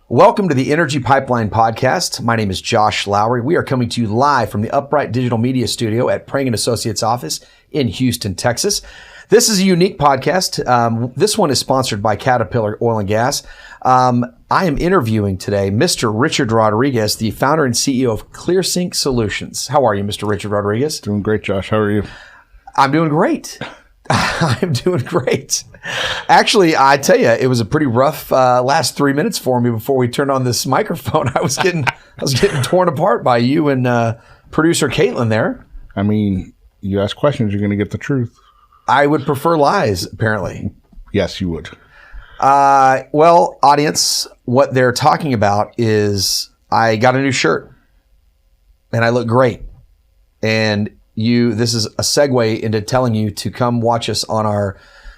Welcome to the Energy Pipeline Podcast. My name is Josh Lowry. We are coming to you live from the Upright Digital Media Studio at Prang & Associates office in Houston, Texas. This is a unique podcast. This one is sponsored by Caterpillar Oil and Gas. I am interviewing today Mr. Richard Rodriguez, the founder and CEO of ClearSync Solutions. How are you, Mr. Richard Rodriguez? Doing great, Josh. How are you? I'm doing great. I'm doing great. Actually, I tell you, it was a pretty rough last 3 minutes for me before we turned on this microphone. I was getting torn apart by you and producer Caitlin there. I mean, you ask questions, you're going to get the truth. I would prefer lies, apparently. Yes, you would. Well, audience, what they're talking about is I got a new shirt and I look great. And this is a segue into telling you to come watch us on our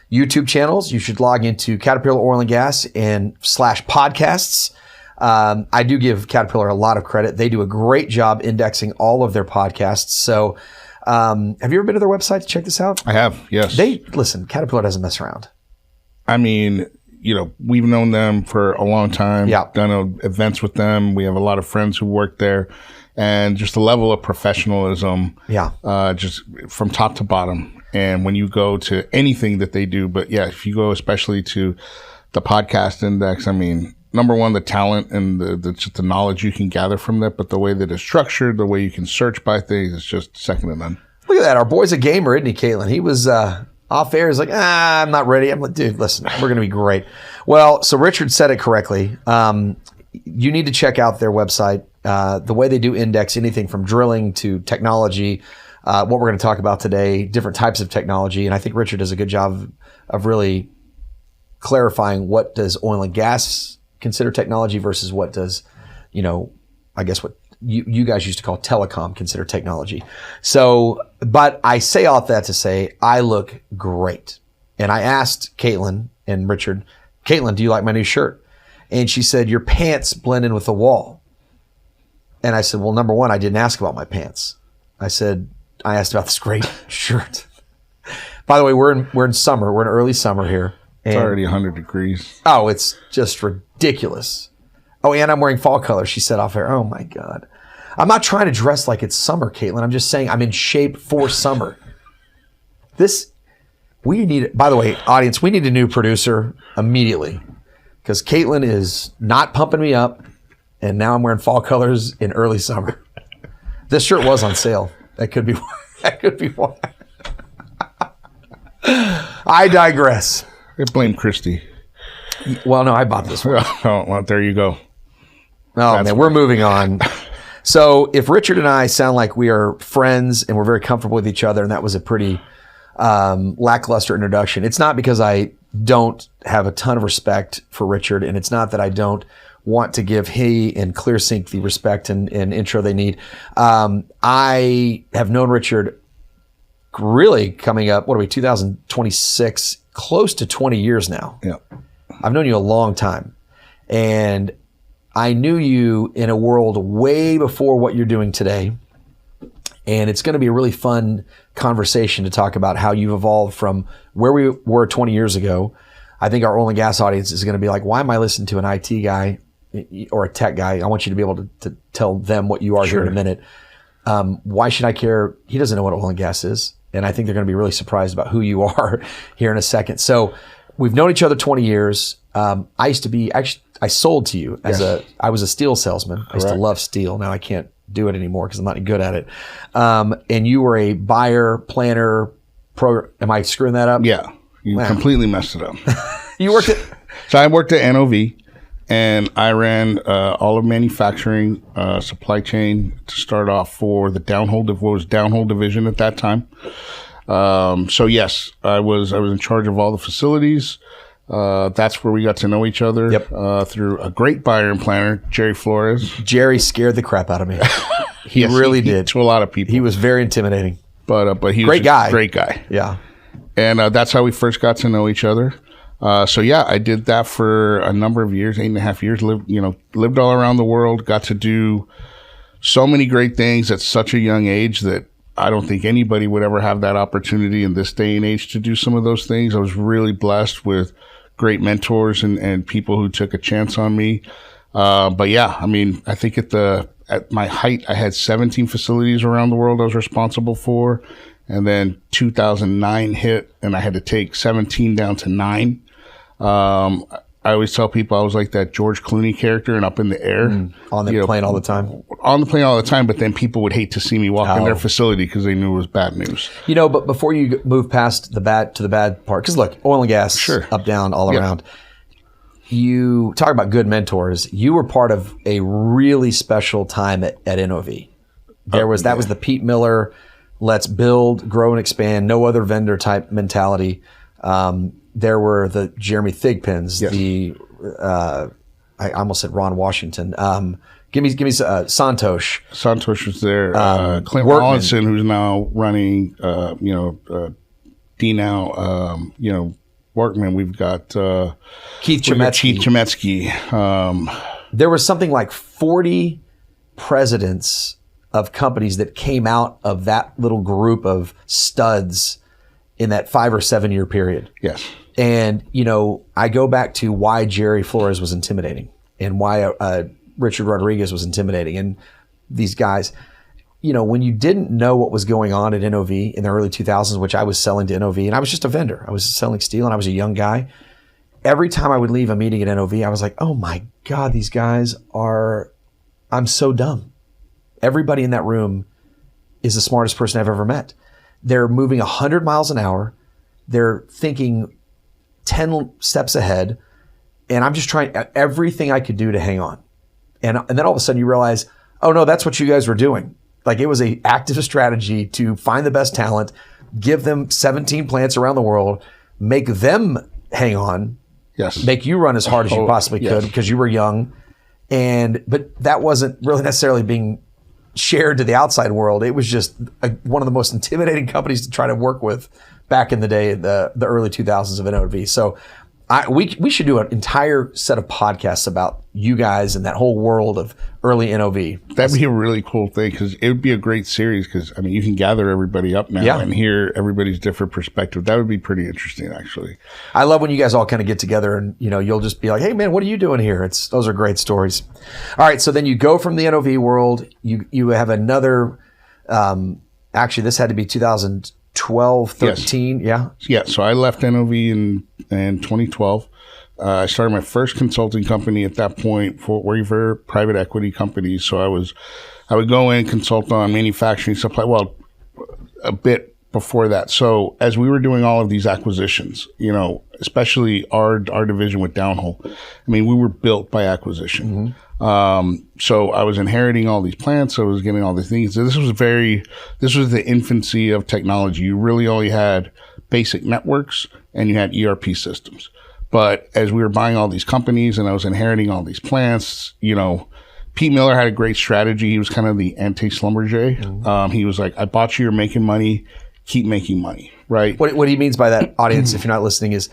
YouTube channels. You should log into Caterpillar Oil and Gas and /podcasts. I do give Caterpillar a lot of credit. They do a great job indexing all of their podcasts. So, have you ever been to their website to check this out? I have, yes. Listen, Caterpillar doesn't mess around. I mean, we've known them for a long time. Yeah. Done events with them. We have a lot of friends who work there. And just the level of professionalism, just from top to bottom. And when you go to anything that they do, but yeah, if you go especially to the podcast index, I mean, number one, the talent and the knowledge you can gather from that, but the way that it's structured, the way you can search by things, it's just second to none. Look at that. Our boy's a gamer, isn't he, Caitlin? He was off air. He's like, I'm not ready. I'm like, dude, listen, we're going to be great. Well, so Richard said it correctly. You need to check out their website. The way they do index anything from drilling to technology, what we're going to talk about today, different types of technology. And I think Richard does a good job of really clarifying what does oil and gas consider technology versus what does, I guess what you guys used to call telecom consider technology. So, but I say all that to say I look great. And I asked Caitlin and Richard, Caitlin, do you like my new shirt? And she said, your pants blend in with the wall. And I said, well, number one, I didn't ask about my pants. I asked about this great shirt. By the way, we're in summer. We're in early summer here. It's already 100 degrees. Oh, it's just ridiculous. Oh, and I'm wearing fall colors, she said off air. Oh, my God. I'm not trying to dress like it's summer, Caitlin. I'm just saying I'm in shape for summer. By the way, audience, we need a new producer immediately because Caitlin is not pumping me up. And now I'm wearing fall colors in early summer. This shirt was on sale. That could be why. I digress. I blame Christy. Well, no, I bought this one. Oh, well, there you go. Oh, man, we're moving on. So if Richard and I sound like we are friends and we're very comfortable with each other, and that was a pretty lackluster introduction, it's not because I don't have a ton of respect for Richard, and it's not that I don't want to give he and ClearSync the respect and intro they need. I have known Richard really coming up, 2026, close to 20 years now. Yeah. I've known you a long time. And I knew you in a world way before what you're doing today. And it's going to be a really fun conversation to talk about how you've evolved from where we were 20 years ago. I think our oil and gas audience is going to be like, why am I listening to an IT guy or a tech guy? I want you to be able to tell them what you are here in a minute. Why should I care? He doesn't know what oil and gas is. And I think they're going to be really surprised about who you are here in a second. So we've known each other 20 years. I sold to you I was a steel salesman. Correct. I used to love steel. Now I can't do it anymore because I'm not any good at it. And you were a buyer, planner, am I screwing that up? Yeah. You completely messed it up. You worked at... So I worked at NOV. And I ran all of manufacturing, supply chain to start off for the downhole division at that time. So yes, I was in charge of all the facilities. That's where we got to know each other. Yep. Through a great buyer and planner, Jerry Flores. Jerry scared the crap out of me. He really did. To a lot of people. He was very intimidating. But he was a great guy. Yeah. And that's how we first got to know each other. So yeah, I did that for a number of years, 8.5 years, lived all around the world, got to do so many great things at such a young age that I don't think anybody would ever have that opportunity in this day and age to do some of those things. I was really blessed with great mentors and people who took a chance on me. But yeah, I mean, I think at my height, I had 17 facilities around the world I was responsible for. And then 2009 hit and I had to take 17 down to 9. I always tell people I was like that George Clooney character and Up in the Air. On the plane all the time. On the plane all the time, but then people would hate to see me walk in their facility because they knew it was bad news. But before you move past the bad to the bad part, because look, oil and gas, up, down, all around. You talk about good mentors. You were part of a really special time at NOV. That was the Pete Miller, let's build, grow, and expand, no other vendor type mentality. There were the Jeremy Thigpens, I almost said Ron Washington. Give me Santosh. Santosh was there. Clint Workman. Rawlinson, who's now running, D-Now, Workman. We've got Keith Chemetsky. There was something like 40 presidents of companies that came out of that little group of studs in that 5 or 7 year period. Yes. And, I go back to why Jerry Flores was intimidating and why Richard Rodriguez was intimidating. And these guys, when you didn't know what was going on at NOV in the early 2000s, which I was selling to NOV, and I was just a vendor. I was selling steel and I was a young guy. Every time I would leave a meeting at NOV, I was like, oh my God, these guys I'm so dumb. Everybody in that room is the smartest person I've ever met. They're moving 100 miles an hour. They're thinking 10 steps ahead. And I'm just trying everything I could do to hang on. And then all of a sudden you realize, oh no, that's what you guys were doing. Like it was an active strategy to find the best talent, give them 17 plants around the world, make them hang on, make you run as hard as you possibly could because you were young. But that wasn't really necessarily being shared to the outside world. It was just one of the most intimidating companies to try to work with back in the day, the early 2000s of NOV. So we should do an entire set of podcasts about you guys and that whole world of early NOV. That'd be a really cool thing because it would be a great series because, you can gather everybody up now and hear everybody's different perspective. That would be pretty interesting, actually. I love when you guys all kind of get together and, you'll just be like, hey, man, what are you doing here? Those are great stories. All right, so then you go from the NOV world. You have another, actually, this had to be 2012, 13, Yeah, so I left NOV in 2012. I started my first consulting company at that point for private equity companies. So I would go in, consult on manufacturing, supply, a bit before that. So as we were doing all of these acquisitions, especially our division with Downhole, we were built by acquisition. So I was inheriting all these plants. I was getting all these things. So this was the infancy of technology. You really only had basic networks and you had ERP systems. But as we were buying all these companies and I was inheriting all these plants, Pete Miller had a great strategy. He was kind of the anti-Schlumberger. He was like, I bought you, you're making money, keep making money, right? What he means by that, audience, if you're not listening, is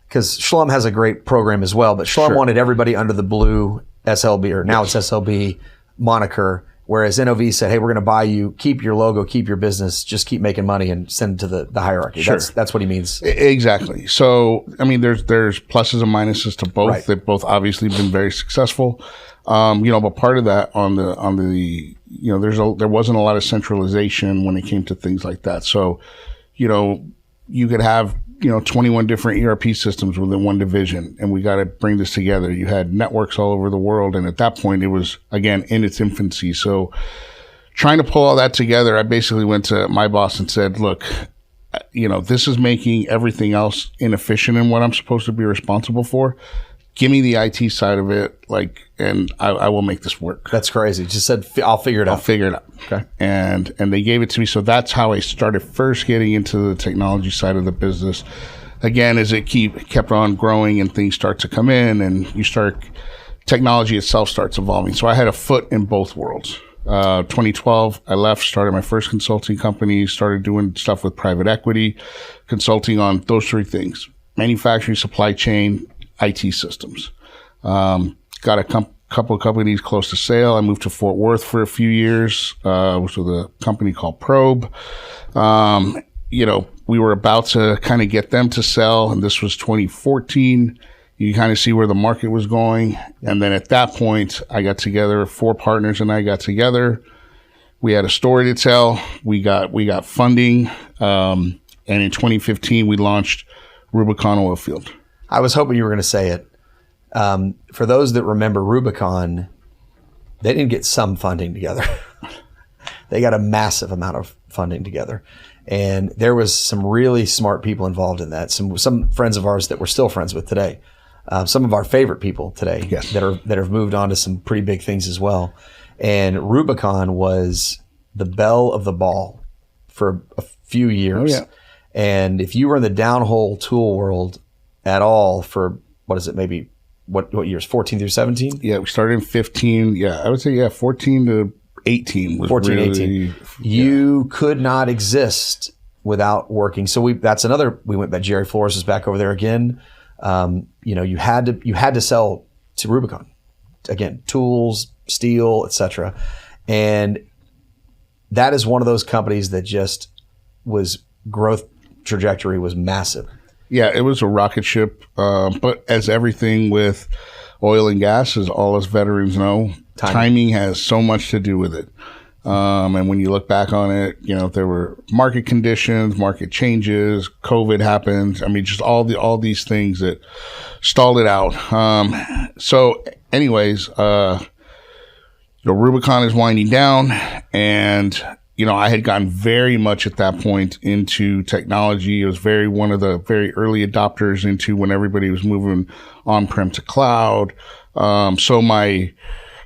because Schlum has a great program as well, but Schlum wanted everybody under the blue SLB, or now it's SLB moniker, whereas NOV said, hey, we're going to buy you, keep your logo, keep your business, just keep making money and send it to the hierarchy. That's what he means. Exactly. So, there's pluses and minuses to both. Right. They've both obviously been very successful. But part of that there wasn't a lot of centralization when it came to things like that. So, you could have 21 different ERP systems within one division, and we got to bring this together. You had networks all over the world, and at that point, it was, again, in its infancy. So trying to pull all that together, I basically went to my boss and said, look, this is making everything else inefficient in what I'm supposed to be responsible for. Give me the IT side of it, and I will make this work. That's crazy. Just said, I'll figure it out. I'll figure it out. Okay. And they gave it to me. So that's how I started first getting into the technology side of the business. Again, as it kept on growing and things start to come in and technology itself starts evolving. So I had a foot in both worlds. 2012, I left, started my first consulting company, started doing stuff with private equity, consulting on those three things: manufacturing, supply chain, IT systems. Got a couple of companies close to sale. I moved to Fort Worth for a few years, which was a company called Probe. We were about to kind of get them to sell, and this was 2014. You kind of see where the market was going. Yeah. And then at that point, I got together, 4 partners and I got together. We had a story to tell. We got funding. And in 2015, we launched Rubicon Oilfield. I was hoping you were going to say it. For those that remember Rubicon, they didn't get some funding together. They got a massive amount of funding together. And there was some really smart people involved in that. Some friends of ours that we're still friends with today. Some of our favorite people today yes. that have moved on to some pretty big things as well. And Rubicon was the belle of the ball for a few years. Oh, yeah. And if you were in the downhole tool world at all for, what is it, maybe what years, 14 through 17? Yeah, we started in 15. Yeah, I would say, 14 to 18 was 14, really, 18. You could not exist without working. So we went back, Jerry Flores was back over there again. You had to sell to Rubicon. Again, tools, steel, etc. And that is one of those companies that just was growth trajectory was massive. Yeah, it was a rocket ship. But as everything with oil and gas, as all us veterans know, timing has so much to do with it. And when you look back on it, there were market conditions, market changes, COVID happened. I mean, just all these things that stalled it out. So anyways, Rubicon is winding down, and I had gotten very much at that point into technology. I was one of the very early adopters into when everybody was moving on-prem to cloud. So my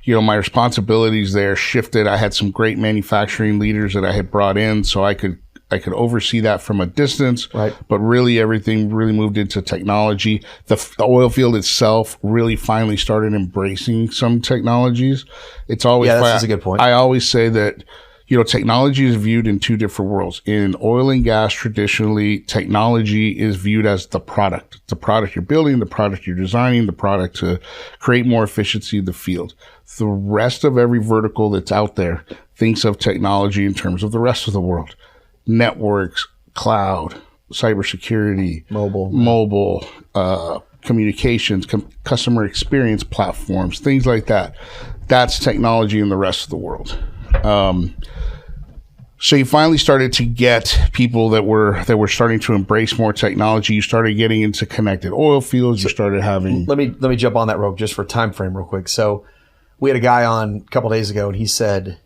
responsibilities there shifted. I had some great manufacturing leaders that I had brought in, so I could oversee that from a distance. Right. But really, everything really moved into technology. The oil field itself really finally started embracing some technologies. It's always that's a good point. I always say that technology is viewed in 2 different worlds. In oil and gas, traditionally, technology is viewed as the product you're building, the product you're designing, the product to create more efficiency in the field. The rest of every vertical that's out there thinks of technology in terms of the rest of the world. Networks, cloud, cybersecurity, mobile, communications, customer experience platforms, things like that. That's technology in the rest of the world. So you finally started to get people that were starting to embrace more technology. You started getting into connected oil fields. You started having. Let me jump on that rope just for time frame real quick. So we had a guy on a couple of days ago, and he said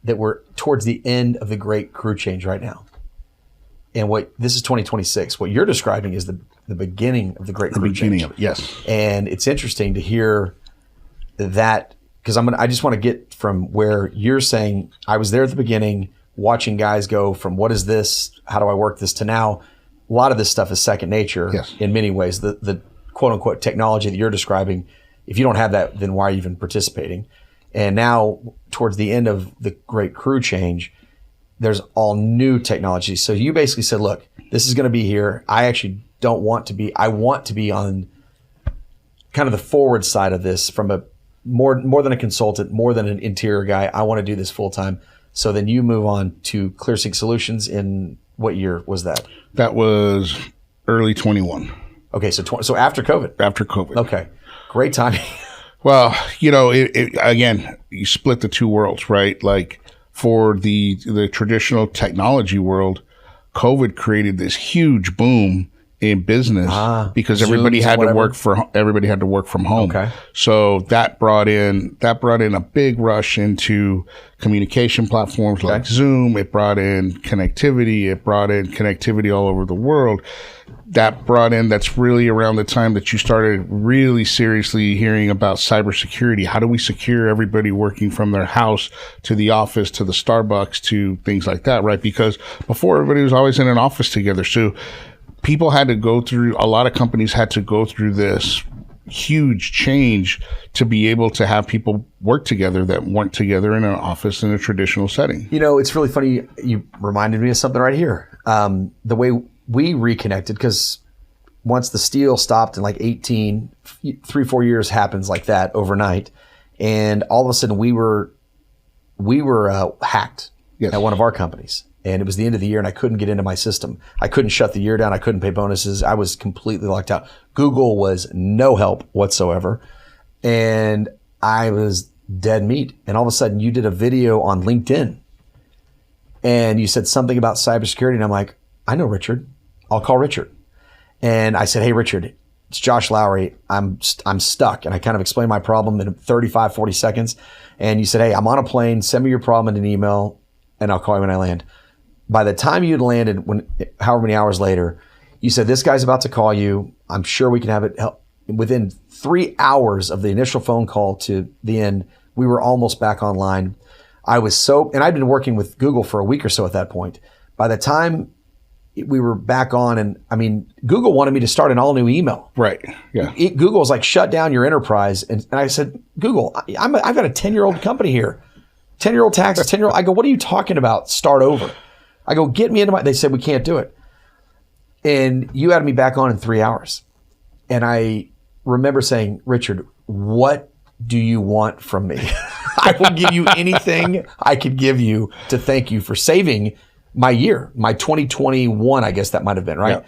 that we're towards the end of the great crew change right now. And this is 2026. What you're describing is the beginning of the great crew change. The beginning of it, yes. And it's interesting to hear that, because I just want to get from where you're saying I was there at the beginning, watching guys go from what is this, how do I work this, to now a lot of this stuff is second nature. Yes. In many ways. The quote unquote technology that you're describing, if you don't have that, then why are you even participating? And now towards the end of the great crew change, there's all new technology. So you basically said, look, this is going to be here. I actually don't want to be, I want to be on kind of the forward side of this from a more than a consultant, more than an interior guy. I want to do this full time. So then you move on to ClearSync Solutions in what year was that? That was early 21. Okay, so after COVID. After COVID. Okay, great timing. Well, again, you split the 2 worlds, right? Like for the traditional technology world, COVID created this huge boom in business because everybody had to work from home. Okay. So that brought in a big rush into communication platforms like Zoom. It brought in connectivity. It brought in connectivity all over the world. That's really around the time that you started really seriously hearing about cybersecurity. How do we secure everybody working from their house to the office, to the Starbucks, to things like that, right? Because before, everybody was always in an office together. So people had to go through, a lot of companies had to go through this huge change to be able to have people work together that weren't together in an office in a traditional setting. It's really funny. You reminded me of something right here. The way we reconnected, because once the steel stopped in like 18, 3-4 years happens like that overnight. And all of a sudden we were hacked at one of our companies. and it was the end of the year, and I couldn't get into my system. I couldn't shut the year down. I couldn't pay bonuses. I was completely locked out. Google was no help whatsoever, and I was dead meat. And all of a sudden, you did a video on LinkedIn, and you said something about cybersecurity, and I'm like, I know Richard. I'll call Richard. And I said, hey, Richard, it's Josh Lowry. I'm stuck. And I kind of explained my problem in 35, 40 seconds. And you said, hey, I'm on a plane. Send me your problem in an email, and I'll call you when I land. By the time you'd landed, however many hours later, you said, this guy's about to call you. I'm sure we can have it help. Within 3 hours of the initial phone call to the end, we were almost back online. And I'd been working with Google for a week or so at that point. By the time we were back on, and I mean, Google wanted me to start an all new email. Right. Yeah. Google was like, shut down your enterprise. And I said, Google, I've got a 10-year-old company here, 10-year-old taxes, 10-year-old. I go, what are you talking about? Start over. I go, get me into they said, we can't do it. And you had me back on in 3 hours. And I remember saying, Richard, what do you want from me? I will give you anything I could give you to thank you for saving my year, my 2021, I guess that might have been, right?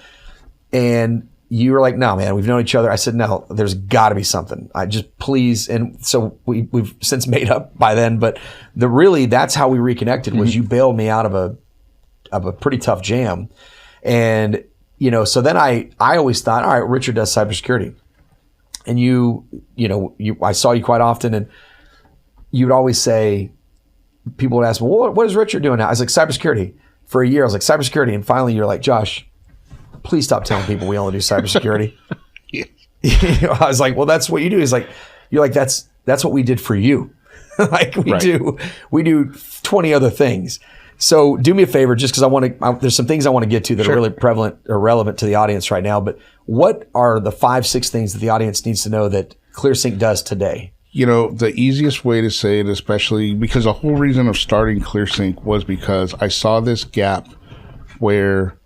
Yeah. And you were like, no, man, we've known each other. I said, no, there's got to be something. I just please. And so we've since made up by then, but that's how we reconnected was you bailed me out of a pretty tough jam. And, so then I always thought, all right, Richard does cybersecurity. And I saw you quite often, and you would always say, people would ask me, well, what is Richard doing now? I was like, cybersecurity. For a year, I was like, cybersecurity. And finally, you're like, Josh, please stop telling people we only do cybersecurity. Yeah. I was like, well, that's what you do. He's like, you're like, that's what we did for you. Like we do 20 other things. So do me a favor, just because there's some things I want to get to that are really prevalent or relevant to the audience right now. But what are the 5-6 things that the audience needs to know that ClearSync does today? The easiest way to say it, especially because the whole reason of starting ClearSync was because I saw this gap where,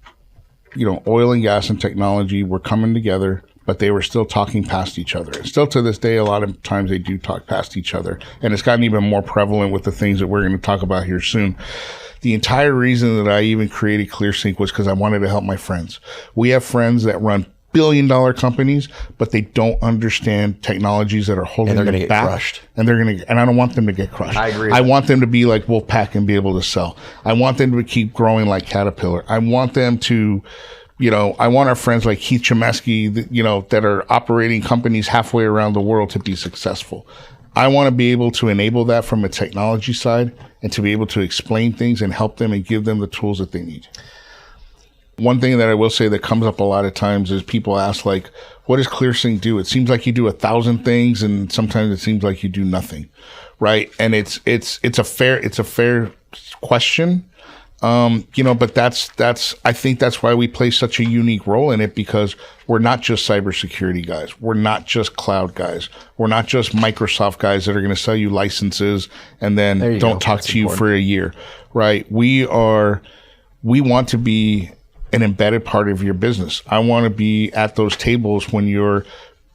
oil and gas and technology were coming together, but they were still talking past each other. And still to this day, a lot of times they do talk past each other. And it's gotten even more prevalent with the things that we're going to talk about here soon. The entire reason that I even created ClearSync was because I wanted to help my friends. We have friends that run billion-dollar companies, but they don't understand technologies that are holding them back. And they're going to get crushed. And I don't want them to get crushed. I agree. I want them to be like Wolfpack and be able to sell. I want them to keep growing like Caterpillar. I want them to, I want our friends like Keith Chemesky, that are operating companies halfway around the world to be successful. I want to be able to enable that from a technology side and to be able to explain things and help them and give them the tools that they need. One thing that I will say that comes up a lot of times is people ask, like, what does ClearSync do? It seems like you do 1,000 things, and sometimes it seems like you do nothing, right? And it's a fair question, but I think that's why we play such a unique role in it, because we're not just cybersecurity guys, we're not just cloud guys, we're not just Microsoft guys that are going to sell you licenses and then don't talk to you for a year, right? We want to be an embedded part of your business. I want to be at those tables when you're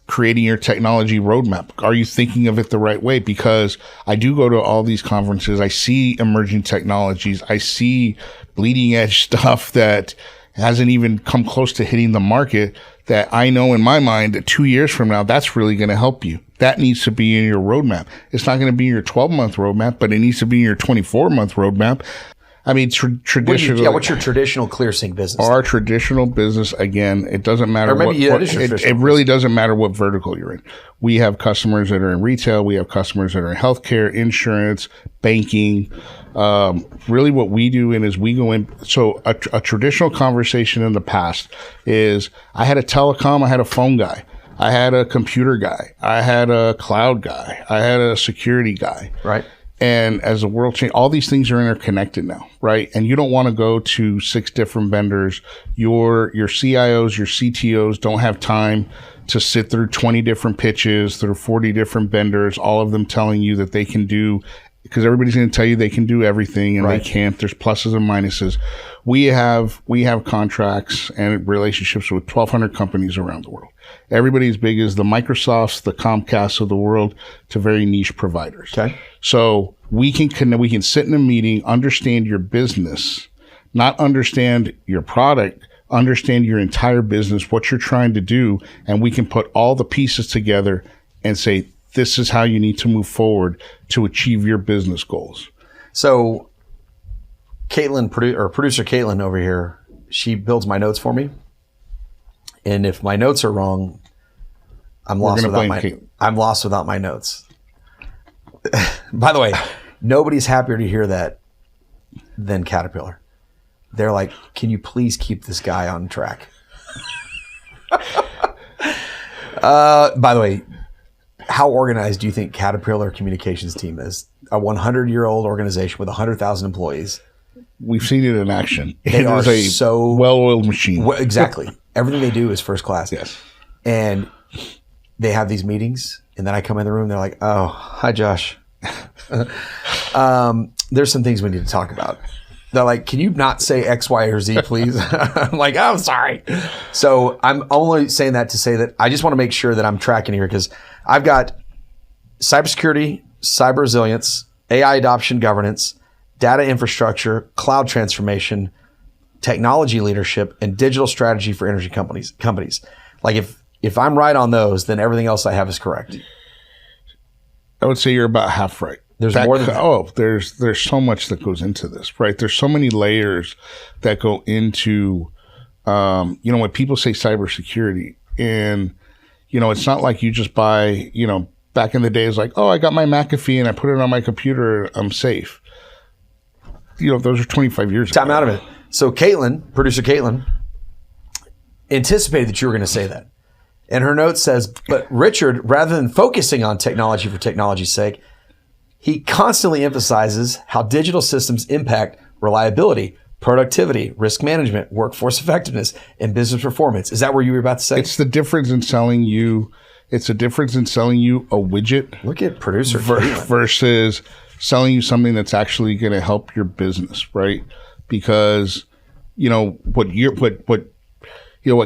creating your technology roadmap. Are you thinking of it the right way? Because I do go to all these conferences. I see emerging technologies. I see bleeding edge stuff that hasn't even come close to hitting the market, that I know in my mind that 2 years from now, that's really going to help you. That needs to be in your roadmap. It's not going to be in your 12-month roadmap, but it needs to be in your 24-month roadmap. I mean, traditionally. What's your traditional ClearSync business? Our traditional business, again, it doesn't matter it really doesn't matter what vertical you're in. We have customers that are in retail. We have customers that are in healthcare, insurance, banking. Really what we do is we go in. So a traditional conversation in the past is I had a telecom, I had a phone guy. I had a computer guy. I had a cloud guy. I had a security guy. Right. And as the world changes, all these things are interconnected now, right? And you don't want to go to 6 different vendors. Your CIOs, your CTOs don't have time to sit through 20 different pitches, through 40 different vendors, all of them telling you that they can do, because everybody's going to tell you they can do everything, and They can't. There's pluses and minuses. We have contracts and relationships with 1,200 companies around the world. Everybody as big as the Microsofts, the Comcasts of the world, to very niche providers. Okay. So we can sit in a meeting, understand your business, not understand your product, understand your entire business, what you're trying to do, and we can put all the pieces together and say, this is how you need to move forward to achieve your business goals. So Caitlin, producer Caitlin over here, she builds my notes for me. And if my notes are wrong, I'm lost without my notes. By the way, nobody's happier to hear that than Caterpillar. They're like, can you please keep this guy on track? By the way, how organized do you think Caterpillar communications team is? A 100-year-old organization with 100,000 employees. We've seen it in action. They are so well-oiled machine. Exactly. Everything they do is first class. Yes. And they have these meetings, and then I come in the room, they're like, oh, hi, Josh. There's some things we need to talk about. They're like, can you not say X, Y, or Z, please? I'm like, oh, sorry. So I'm only saying that to say that I just want to make sure that I'm tracking here, because I've got cybersecurity, cyber resilience, AI adoption governance, data infrastructure, cloud transformation, technology leadership, and digital strategy for energy companies. Like if I'm right on those, then everything else I have is correct. I would say you're about half right. There's more than that. Oh, there's so much that goes into this, right? There's so many layers that go into, when people say cybersecurity, and, it's not like you just buy, back in the days, like, oh, I got my McAfee and I put it on my computer, I'm safe. Those are 25 years ago. Time out of it. So producer Caitlin, anticipated that you were going to say that. And her note says, but Richard, rather than focusing on technology for technology's sake, he constantly emphasizes how digital systems impact reliability, productivity, risk management, workforce effectiveness, and business performance. Is that what you were about to say? It's the difference in selling you. It's a difference in selling you a widget. Look at producer versus selling you something that's actually going to help your business, right? Because what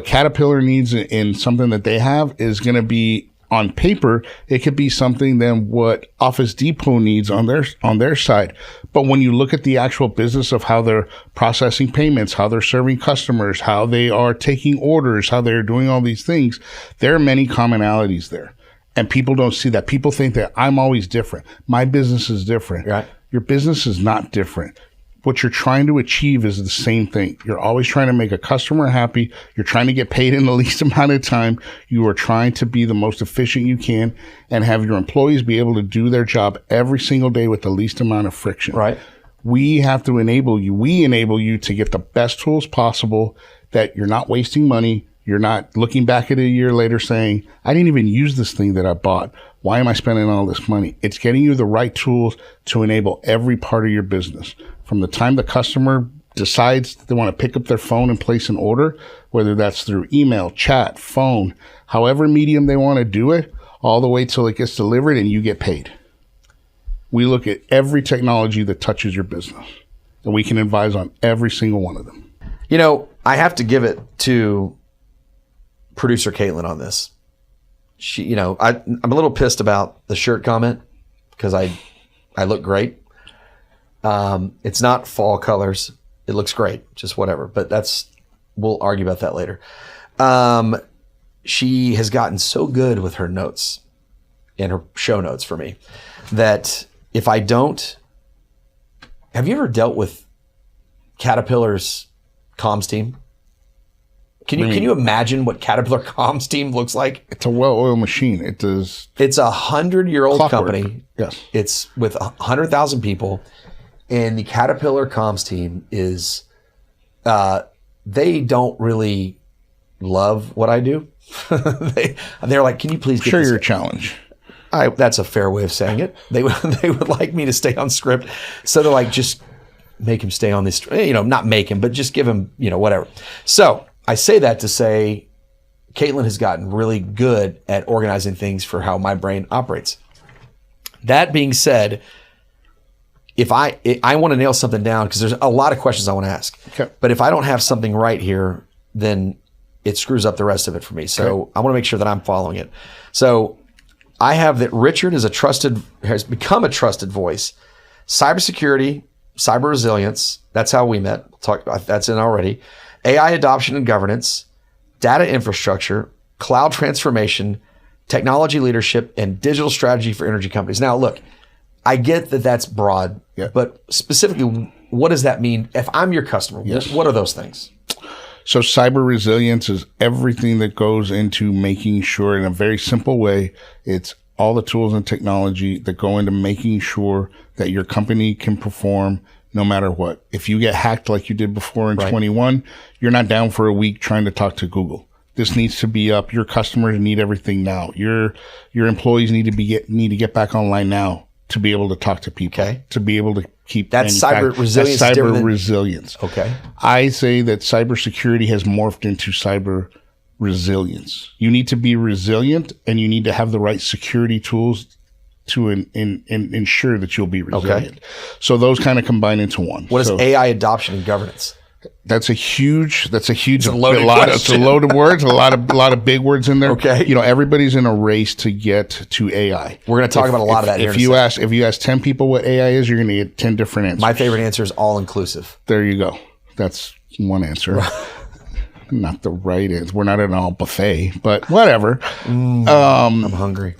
Caterpillar needs in something that they have is going to be, on paper, it could be something than what Office Depot needs on their side. But when you look at the actual business of how they're processing payments, how they're serving customers, how they are taking orders, how they're doing all these things, there are many commonalities there. And people don't see that. People think that I'm always different. My business is different. Right. Your business is not different. What you're trying to achieve is the same thing. You're always trying to make a customer happy. You're trying to get paid in the least amount of time. You are trying to be the most efficient you can and have your employees be able to do their job every single day with the least amount of friction. Right. We have to enable you. We enable you to get the best tools possible, that you're not wasting money. You're not looking back at it a year later saying, I didn't even use this thing that I bought. Why am I spending all this money? It's getting you the right tools to enable every part of your business. From the time the customer decides they want to pick up their phone and place an order, whether that's through email, chat, phone, however medium they want to do it, all the way till it gets delivered and you get paid. We look at every technology that touches your business, and we can advise on every single one of them. I have to give it to producer Caitlin on this. She, I'm a little pissed about the shirt comment because I look great. It's not fall colors. It looks great, just whatever. But we'll argue about that later. She has gotten so good with her notes and her show notes for me that if I don't, have you ever dealt with Caterpillar's comms team? Can you imagine what Caterpillar comms team looks like? It's a well-oiled machine. It does. It's a 100-year-old company. Yes. It's with 100,000 people. And the Caterpillar comms team is, they don't really love what I do. They're like, can you please get you're a challenge. That's a fair way of saying it. They would like me to stay on script. So they're like, just make him stay on this, not make him, but just give him, whatever. So I say that to say Caitlin has gotten really good at organizing things for how my brain operates. That being said, if I want to nail something down, because there's a lot of questions I want to ask. Okay. But if I don't have something right here, then it screws up the rest of it for me. So okay. I want to make sure that I'm following it. So I have that Richard has become a trusted voice. Cybersecurity, cyber resilience. That's how we met. That's in already. AI adoption and governance, data infrastructure, cloud transformation, technology leadership, and digital strategy for energy companies. Now, look, I get that that's broad, but specifically, what does that mean? If I'm your customer, what are those things? So cyber resilience is everything that goes into making sure, in a very simple way, it's all the tools and technology that go into making sure that your company can perform no matter what. If you get hacked like you did before in 21, you're not down for a week trying to talk to Google. This needs to be up. Your customers need everything now. Your employees need to get back online now to be able to talk to people, to be able to keep cyber resilience. That's cyber resilience. Okay. I say that cybersecurity has morphed into cyber resilience. You need to be resilient, and you need to have the right security tools to ensure that you'll be resilient. Okay. So those kind of combine into one. What is AI adoption and governance? That's a huge, it's a loaded words, a lot of big words in there. Okay. You know, everybody's in a race to get to AI. We're going to talk about a lot of that here. If you ask 10 people what AI is, you're going to get 10 different answers. My favorite answer is all inclusive. There you go. That's one answer. Not the right answer. We're not at an all buffet, but whatever. I'm hungry.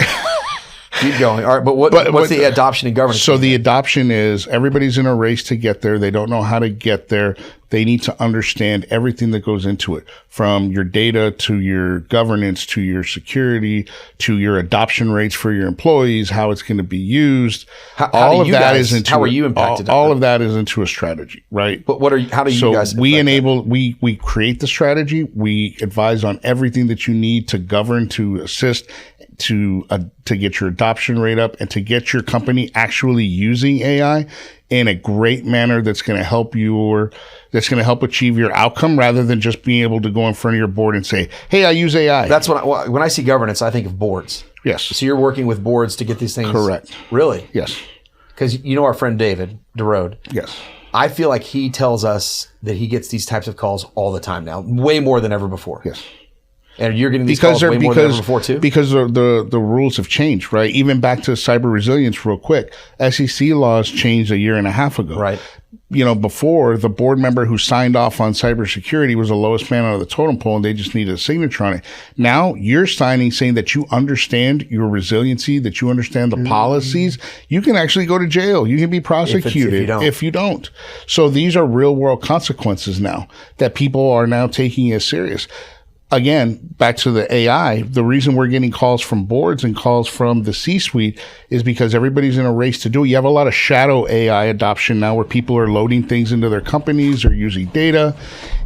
Keep going. All right, but what's the adoption and governance? So the adoption is everybody's in a race to get there. They don't know how to get there. They need to understand everything that goes into it, from your data to your governance to your security to your adoption rates for your employees, how it's going to be used. How are you impacted? All of that is into a strategy, right? But how do you guys? So we create the strategy. We advise on everything that you need to govern, to assist, to get your adoption rate up, and to get your company actually using AI in a great manner that's going to help achieve your outcome, rather than just being able to go in front of your board and say, "Hey, I use AI." That's when I see governance, I think of boards. Yes. So you're working with boards to get these things. Correct. Really? Yes. Because you know our friend David DeRode. Yes. I feel like he tells us that he gets these types of calls all the time now, way more than ever before. Yes. And you're getting these calls way more than ever before too? Because the rules have changed, right? Even back to cyber resilience real quick. SEC laws changed 1.5 years ago. Right. You know, before, the board member who signed off on cybersecurity was the lowest man out of the totem pole, and they just needed a signature on it. Now you're signing saying that you understand your resiliency, that you understand the policies. You can actually go to jail. You can be prosecuted if you don't. So these are real world consequences now that people are now taking as serious. Again, back to the AI, the reason we're getting calls from boards and calls from the C-suite is because everybody's in a race to do it. You have a lot of shadow AI adoption now, where people are loading things into their companies or using data.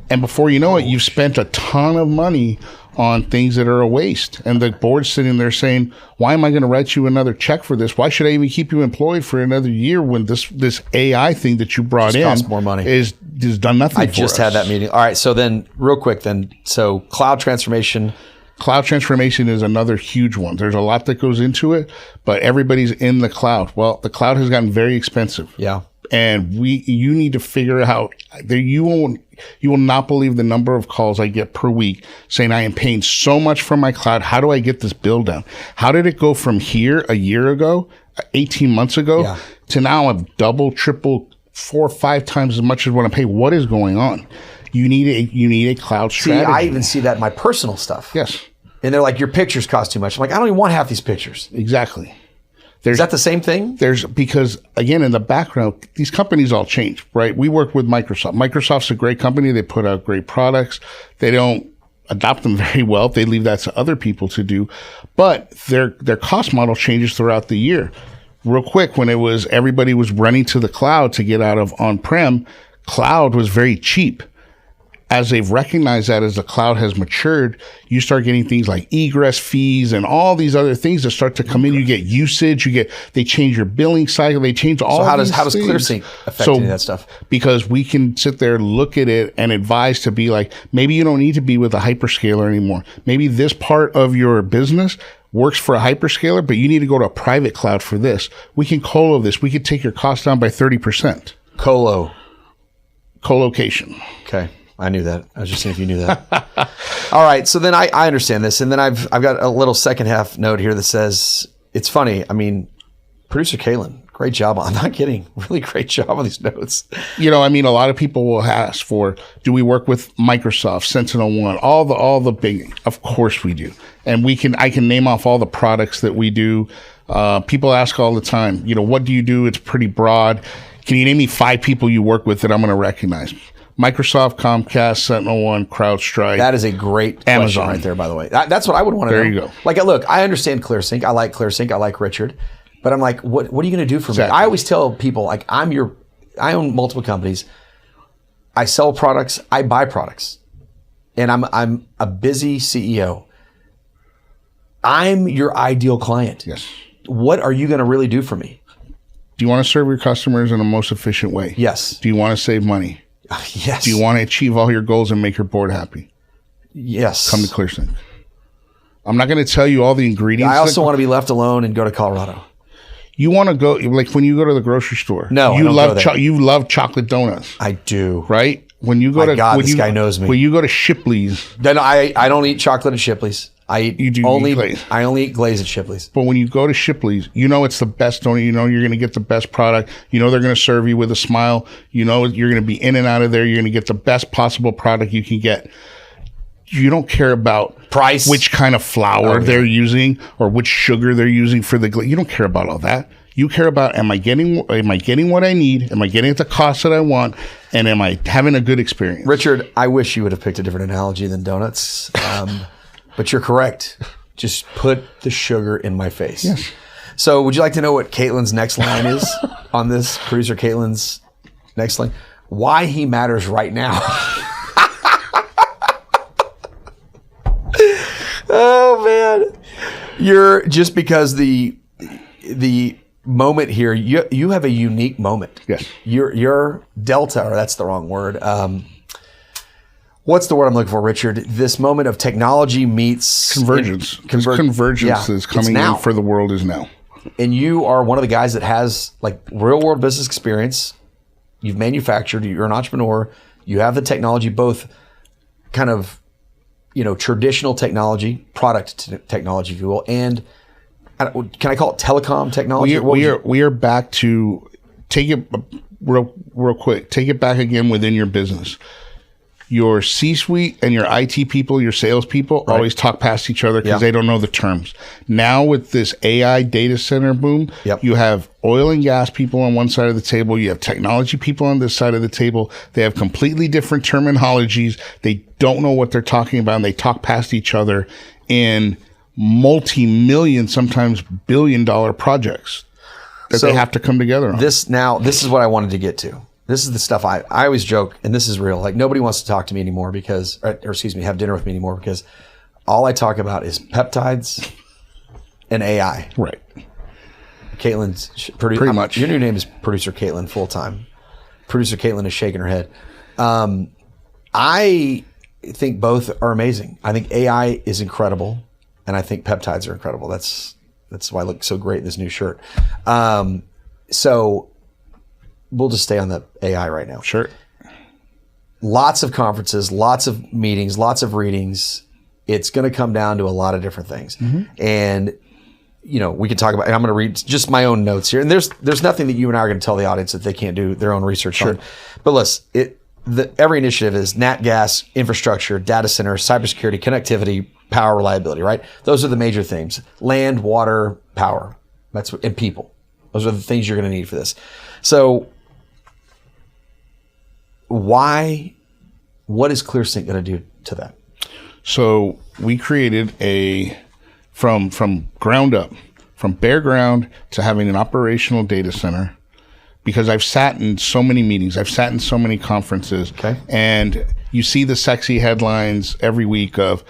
And before you know it, you've spent a ton of money on things that are a waste. And the board's sitting there saying, why am I going to write you another check for this? Why should I even keep you employed for another year when this AI thing that you brought in costs more money, is done nothing for us? I just had that meeting. All right. So then real quick so cloud transformation. Cloud transformation is another huge one. There's a lot that goes into it, but everybody's in the cloud. Well, the cloud has gotten very expensive. Yeah. And you need to figure out that you will not believe the number of calls I get per week saying, I am paying so much for my cloud. How do I get this bill down? How did it go from here a year ago, 18 months ago, to now I'm double, triple, 4 or 5 times as much as what I pay? What is going on? You need a cloud strategy. See, I even see that in my personal stuff. Yes. And they're like, your pictures cost too much. I'm like, I don't even want half these pictures. Exactly. Is that the same thing? Because again, in the background, these companies all change, right? We work with Microsoft. Microsoft's a great company. They put out great products. They don't adopt them very well. They leave that to other people to do, but their cost model changes throughout the year. Real quick, when everybody was running to the cloud to get out of on-prem, cloud was very cheap. As they've recognized that, as the cloud has matured, you start getting things like egress fees and all these other things that start to come in. You get usage. They change your billing cycle. They change all. So how does ClearSync affect any of that stuff? Because we can sit there, look at it, and advise to be like, maybe you don't need to be with a hyperscaler anymore. Maybe this part of your business works for a hyperscaler, but you need to go to a private cloud for this. We can colo this. We could take your cost down by 30%. Colocation. Okay. I knew that. I was just seeing if you knew that. All right. So then I understand this. And then I've got a little second half note here that says, it's funny. I mean, producer Kalen Great job. I'm not kidding. Really great job on these notes. You know, I mean, a lot of people will ask for, do we work with Microsoft, SentinelOne, all the big, of course we do. And I can name off all the products that we do. People ask all the time, you know, what do you do? It's pretty broad. Can you name me 5 people you work with that I'm going to recognize? Microsoft, Comcast, SentinelOne, CrowdStrike. That is a great question right there, by the way. That's what I would want to know. There you go. Like, look, I understand ClearSync. I like ClearSync. I like Richard. But I'm like, what are you going to do for me? I always tell people, like, I own multiple companies. I sell products. I buy products. And I'm a busy CEO. I'm your ideal client. Yes. What are you going to really do for me? Do you want to serve your customers in the most efficient way? Yes. Do you want to save money? Yes. Do you want to achieve all your goals and make your board happy? Yes. Come to ClearSync. I'm not going to tell you all the ingredients. I also want to be left alone and go to Colorado. You want to go, like when you go to the grocery store. No, you love chocolate donuts. I do. Right? When you go this guy knows me. When you go to Shipley's. Then I don't eat chocolate at Shipley's. I only eat glaze at Shipley's. But when you go to Shipley's, you know it's the best donut. You know you're going to get the best product. You know they're going to serve you with a smile. You know you're going to be in and out of there. You're going to get the best possible product you can get. You don't care about price, which kind of flour they're using, or which sugar they're using for the glaze. You don't care about all that. You care about, am I getting what I need? Am I getting at the cost that I want? And am I having a good experience? Richard, I wish you would have picked a different analogy than donuts. But you're correct. Just put the sugar in my face. Yes. So would you like to know what Caitlin's next line is on this? Producer Caitlin's next line. Why he matters right now. Oh, man. You're just because the moment here, you have a unique moment. Yes. You're Delta, or that's the wrong word. What's the word I'm looking for, Richard? This moment of technology meets convergence. Convergence is coming in for the world is now. And you are one of the guys that has like real world business experience. You've manufactured. You're an entrepreneur. You have the technology, both kind of, traditional technology, product technology, if you will, and can I call it telecom technology? We are back to take it real quick. Take it back again within your business. Your C-suite and your IT people, your salespeople always talk past each other because they don't know the terms. Now with this AI data center boom, you have oil and gas people on one side of the table. You have technology people on this side of the table. They have completely different terminologies. They don't know what they're talking about, and they talk past each other in multi-million, sometimes billion-dollar projects that they have to come together on. This is what I wanted to get to. This is the stuff I always joke, and this is real. Like, nobody wants to talk to me anymore have dinner with me anymore because all I talk about is peptides and AI. Right. Caitlin's pretty much. Your new name is Producer Caitlin full time. Producer Caitlin is shaking her head. I think both are amazing. I think AI is incredible, and I think peptides are incredible. That's why I look so great in this new shirt. So we'll just stay on the AI right now. Sure. Lots of conferences, lots of meetings, lots of readings. It's going to come down to a lot of different things. Mm-hmm. And, we can talk about, and I'm going to read just my own notes here. And there's nothing that you and I are going to tell the audience that they can't do their own research on. But listen, every initiative is nat gas, infrastructure, data center, cybersecurity, connectivity, power, reliability, right? Those are the major themes. Land, water, power. And people. Those are the things you're going to need for this. So what is ClearSync going to do to that? So we created from ground up, from bare ground to having an operational data center, because I've sat in so many meetings, I've sat in so many conferences, and you see the sexy headlines every week of,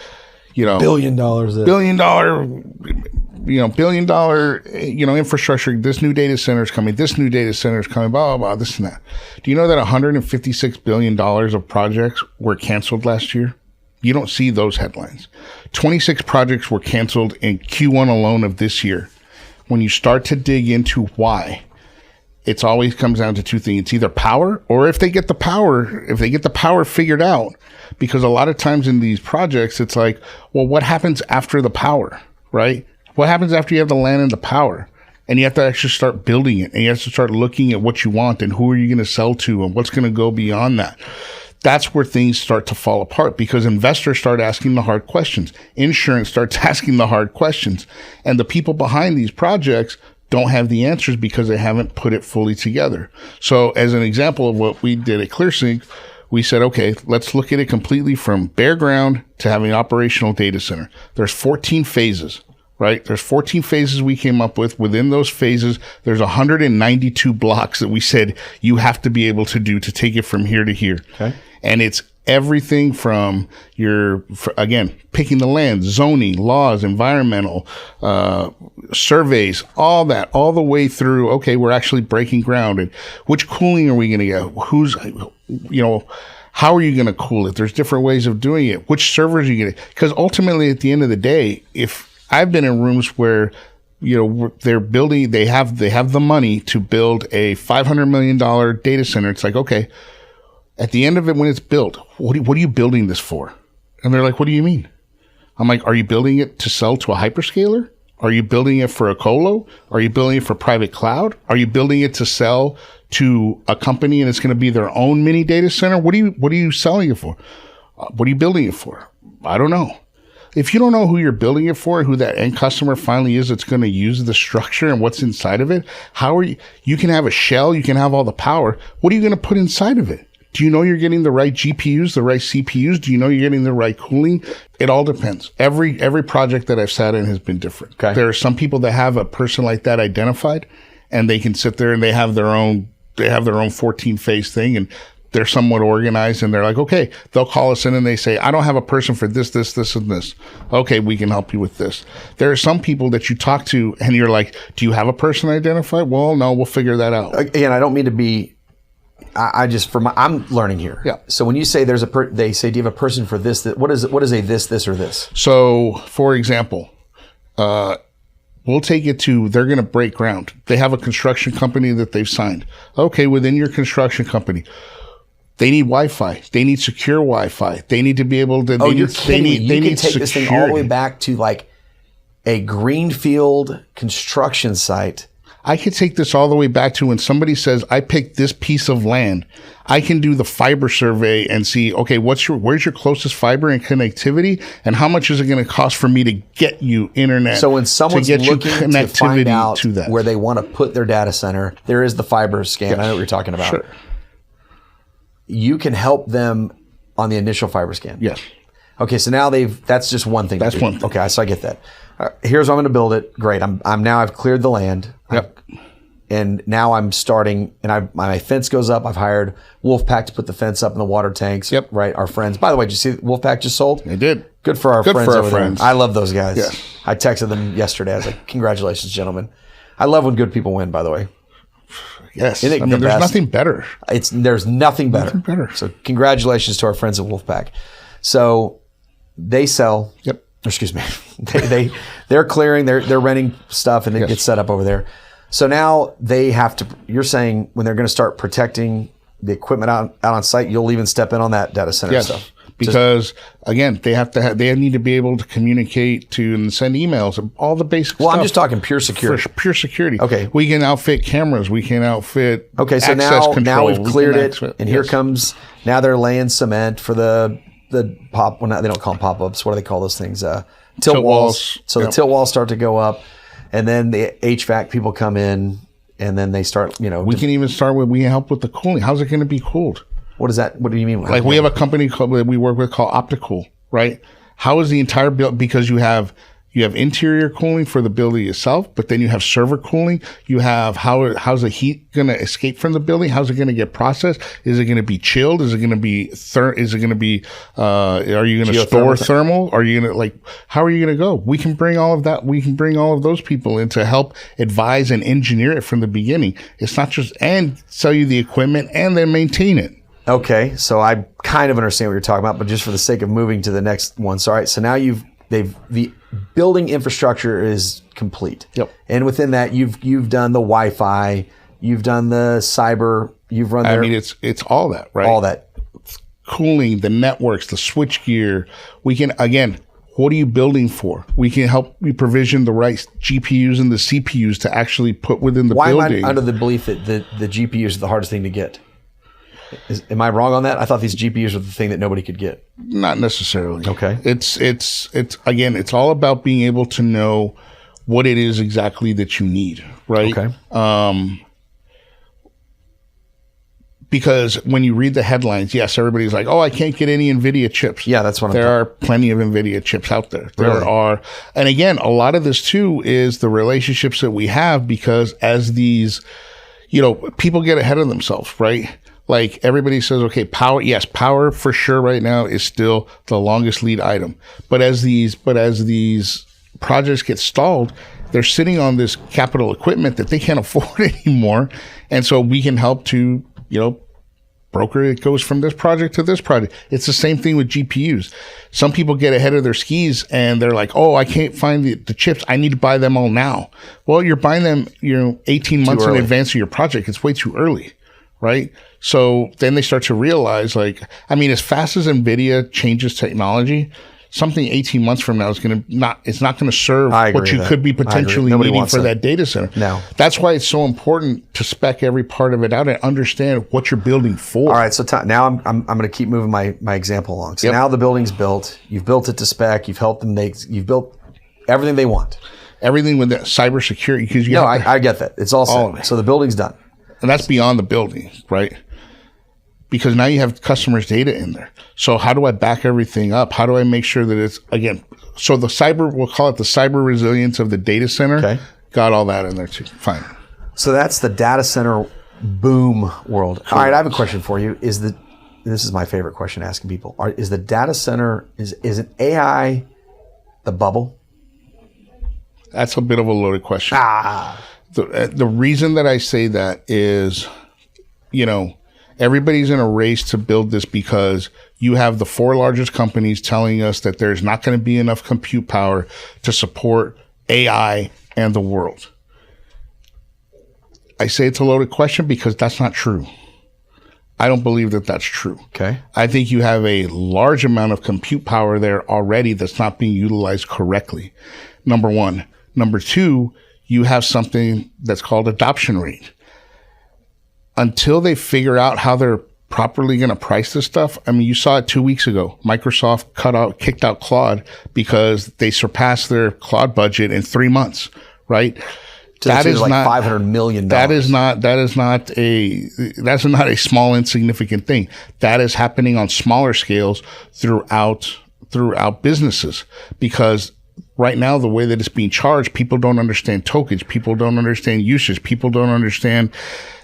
$1 billion, $1 billion, infrastructure, this new data center is coming, blah, blah, blah, this and that. Do you know that $156 billion of projects were canceled last year? You don't see those headlines. 26 projects were canceled in Q1 alone of this year. When you start to dig into why, it always comes down to two things. It's either power, or if they get the power figured out, because a lot of times in these projects, it's like, well, what happens after the power, right? What happens after you have the land and the power? And you have to actually start building it, and you have to start looking at what you want and who are you going to sell to and what's going to go beyond that. That's where things start to fall apart because investors start asking the hard questions. Insurance starts asking the hard questions. And the people behind these projects don't have the answers because they haven't put it fully together. So as an example of what we did at ClearSync, we said, okay, let's look at it completely from bare ground to having an operational data center. There's 14 phases. Right? There's 14 phases we came up with. Within those phases, there's 192 blocks that we said you have to be able to do to take it from here to here. Okay. And it's everything from again, picking the land, zoning, laws, environmental, surveys, all that, all the way through, okay, we're actually breaking ground. And which cooling are we going to get? How are you going to cool it? There's different ways of doing it. Which servers are you going to? Because ultimately, at the end of the day, if I've been in rooms where, they're building, they have the money to build a $500 million data center. It's like, okay, at the end of it, when it's built, what are you building this for? And they're like, what do you mean? I'm like, are you building it to sell to a hyperscaler? Are you building it for a colo? Are you building it for private cloud? Are you building it to sell to a company and it's going to be their own mini data center? What are you selling it for? What are you building it for? I don't know. If you don't know who you're building it for, who that end customer finally is that's going to use the structure and what's inside of it, you can have a shell, you can have all the power. What are you going to put inside of it? Do you know you're getting the right GPUs, the right CPUs? Do you know you're getting the right cooling? It all depends. Every project that I've sat in has been different. Okay. There are some people that have a person like that identified and they can sit there and they have their own 14 phase thing and they're somewhat organized and they're like, okay, they'll call us in and they say, I don't have a person for this, and this. Okay, we can help you with this. There are some people that you talk to and you're like, do you have a person identified? Well, no, we'll figure that out. Again, I don't mean to be, I'm learning here. Yeah. So when you say they say, do you have a person for this? What is a this, or this? So for example, we'll take it to, they're going to break ground. They have a construction company that they've signed. Okay, within your construction company, they need Wi-Fi. They need secure Wi-Fi. They need to be able to. You're kidding me. You can take this thing all the way back to like a greenfield construction site. I could take this all the way back to when somebody says, I picked this piece of land. I can do the fiber survey and see, okay, where's your closest fiber and connectivity, and how much is it going to cost for me to get you internet? So when someone's looking to find out where they want to put their data center, there is the fiber scan. Yes. I know what you're talking about. Sure. You can help them on the initial fiber scan. Yes. Okay, so now that's just one thing. That's one thing. Okay, so I get that. Here's how I'm going to build it. Great. I've cleared the land. Yep. And now I'm starting, and my fence goes up. I've hired Wolfpack to put the fence up in the water tanks. Yep. Right. Our friends. By the way, did you see Wolfpack just sold? They did. Good for our friends over there. I love those guys. Yes. I texted them yesterday. I was like, congratulations, gentlemen. I love when good people win, by the way. Yes. There's nothing better. There's nothing better. So congratulations to our friends at Wolfpack. So they sell. Yep. Excuse me. They're clearing, they're renting stuff, and it gets set up over there. So now they have to, you're saying when they're going to start protecting the equipment out on site, you'll even step in on that data center stuff. Because again, they need to be able to communicate and send emails, all the basic stuff. I'm just talking pure security. Pure security. Okay. We can outfit cameras. We can outfit so now we've cleared it, and here comes, now they're laying cement for the pop, well, they don't call them pop-ups. What do they call those things? Tilt walls. So the tilt walls start to go up, and then the HVAC people come in, and then they start, We can even start with, we help with the cooling. How's it going to be cooled? What is that? What do you mean? Like we have a company that we work with called Opticool, right? How is the entire build? Because you have interior cooling for the building itself, but then you have server cooling. You have how's the heat going to escape from the building? How's it going to get processed? Is it going to be chilled? Is it going to be are you going to store thermal? Are you going to how are you going to go? We can bring all of that. We can bring all of those people in to help advise and engineer it from the beginning. It's not just and sell you the equipment and then maintain it. Okay, so I kind of understand what you're talking about, but just for the sake of moving to the next one. So, all right, so now the building infrastructure is complete. Yep. And within that, you've done the Wi-Fi, you've done the cyber, you've run. It's all that, right? All that. Cooling, the networks, the switch gear. We can again. What are you building for? We can help you provision the right GPUs and the CPUs to actually put within the building. Why am I under the belief that the GPUs are the hardest thing to get? Am I wrong on that? I thought these GPUs were the thing that nobody could get. Not necessarily. Okay. It's again, it's all about being able to know what it is exactly that you need, right? Okay. Because when you read the headlines, yes, everybody's like, "Oh, I can't get any NVIDIA chips." Yeah, that's what there are plenty of NVIDIA chips out there. There Really? are, and again, a lot of this too is the relationships that we have, because as these, people get ahead of themselves, right? Like everybody says, okay, power, yes, power for sure right now is still the longest lead item. But as these projects get stalled, they're sitting on this capital equipment that they can't afford anymore. And so we can help to, broker it goes from this project to this project. It's the same thing with GPUs. Some people get ahead of their skis and they're like, oh, I can't find the chips. I need to buy them all now. Well, you're buying them, 18 months in advance of your project. It's way too early. Right. So then they start to realize, as fast as NVIDIA changes technology, something 18 months from now is it's not going to serve what you could be potentially needing for that data center. No. That's why it's so important to spec every part of it out and understand what you're building for. All right. So now I'm going to keep moving my example along. So now the building's built. You've built it to spec. You've helped them you've built everything they want. Everything with that cybersecurity. Because I get that. It's all set. So the building's done. And that's beyond the building, right? Because now you have customers' data in there. So how do I back everything up? How do I make sure that it's, again, so we'll call it the cyber resilience of the data center. Okay. Got all that in there too. Fine. So that's the data center boom world. All right, I have a question for you. This is my favorite question asking people. Is the data center, is an AI the bubble? That's a bit of a loaded question. The reason that I say that is, everybody's in a race to build this because you have the 4 largest companies telling us that there's not going to be enough compute power to support AI and the world. I say it's a loaded question because that's not true. I don't believe that that's true. Okay. I think you have a large amount of compute power there already that's not being utilized correctly. Number one. Number two, you have something that's called adoption rate. Until they figure out how they're properly going to price this stuff. You saw it 2 weeks ago. Microsoft kicked out Claude because they surpassed their Claude budget in 3 months, right? That is like $500 million. That's not a small insignificant thing. That is happening on smaller scales throughout businesses, because right now, the way that it's being charged, people don't understand tokens. People don't understand usage. People don't understand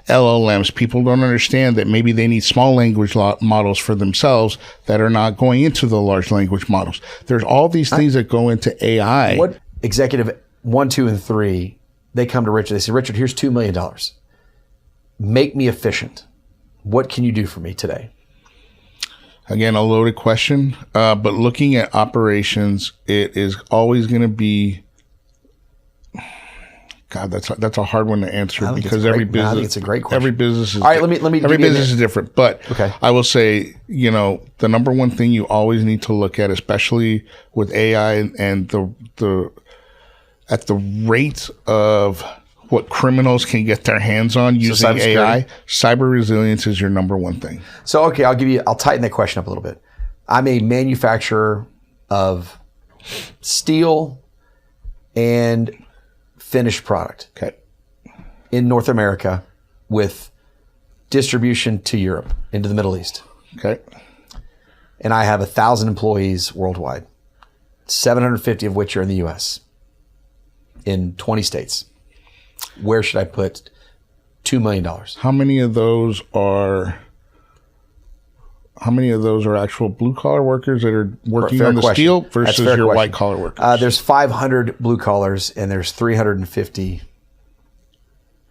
LLMs. People don't understand that maybe they need small language models for themselves that are not going into the large language models. There's all these things that go into AI. What executive 1, 2, and 3, they come to Richard. They say, Richard, here's $2 million. Make me efficient. What can you do for me today? Again, a loaded question, but looking at operations, it is always going to be. God, that's a hard one to answer because every business. I think it's a great question. Every business is all right. Let me. Every business is different, but okay. I will say, the number one thing you always need to look at, especially with AI and the at the rate of what criminals can get their hands on using AI, cyber resilience is your number one thing. So, okay, I'll tighten that question up a little bit. I'm a manufacturer of steel and finished product. Okay. In North America with distribution to Europe, into the Middle East. Okay. And I have 1,000 employees worldwide, 750 of which are in the US, in 20 states. Where should I put $2 million? How many of those are actual blue collar workers that are working on the steel versus your white collar workers? There's 500 blue collars and there's 350